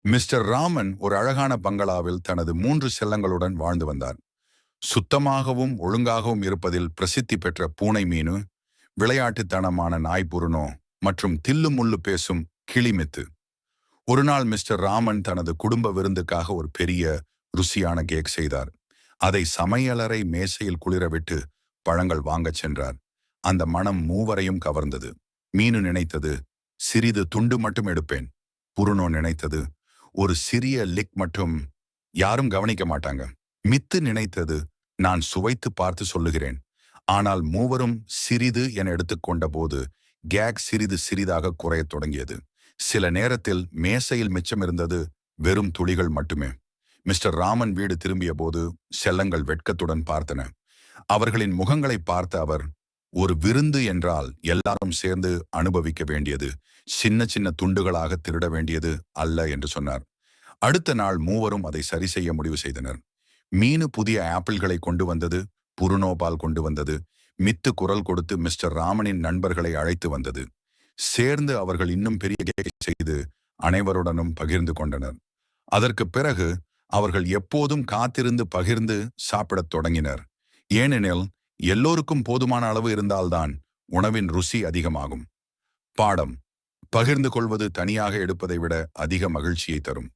Mister Raman ஒரு அழகான பங்களாவில் தனது 3 செல்லங்களுடன் வாழ்ந்து வந்தார். சுத்தமாகவும் ஒழுங்காகவும் இருப்பதில் பிரசித்தி பெற்ற பூனை மீனு, விளையாட்டுத்தனமான நாய் புருனோ மற்றும் தில்லு முள்ளு பேசும் கிளிமித்து. ஒரு நாள் மிஸ்டர் ராமன் தனது குடும்ப விருந்துக்காக ஒரு பெரிய ருசியான கேக் செய்தார். அதை சமையலறை மேசையில் குளிரவிட்டு பழங்கள் வாங்கச் சென்றார். அந்த மனம் மூவரையும் கவர்ந்தது. மீனு நினைத்தது, சிறிது துண்டு மட்டும் எடுப்பேன். புருனோ நினைத்தது, ஒரு சிறிய லிக் மட்டும், யாரும் கவனிக்க மாட்டாங்க. மித்து நினைத்தது, நான் சுவைத்து பார்த்து சொல்லுகிறேன். ஆனால் மூவரும் சிறிது என எடுத்துக்கொண்ட போது கேக் சிறிது சிறிதாக குறையத் தொடங்கியது. சில நேரத்தில் மேசையில் மிச்சமிருந்தது வெறும் துளிகள் மட்டுமே. மிஸ்டர் ராமன் வீடு திரும்பிய போது செல்லங்கள் வெட்கத்துடன் பார்த்தன. அவர்களின் முகங்களை பார்த்த அவர், ஒரு விருந்து என்றால் எல்லாரும் சேர்ந்து அனுபவிக்க வேண்டியது, சின்ன சின்ன துண்டுகளாக திருட வேண்டியது அல்ல என்று சொன்னார். அடுத்த நாள் மூவரும் அதை சரி செய்ய முடிவு செய்தனர். மீனு புதிய ஆப்பிள்களை கொண்டு வந்தது, புருனோபால் கொண்டு வந்தது, மித்து குரல் கொடுத்து மிஸ்டர் ராமனின் நண்பர்களை அழைத்து வந்தது. சேர்ந்து அவர்கள் இன்னும் பெரிய கேக் செய்து அனைவருடனும் பகிர்ந்து கொண்டனர். அதற்கு பிறகு அவர்கள் எப்போதும் காத்திருந்து பகிர்ந்து சாப்பிடத் தொடங்கினர். ஏனெனில் எல்லோருக்கும் போதுமான அளவு இருந்தால்தான் உணவின் ருசி அதிகமாகும். பாடம்: பகிர்ந்து கொள்வது தனியாக எடுப்பதை விட அதிக மகிழ்ச்சியை தரும்.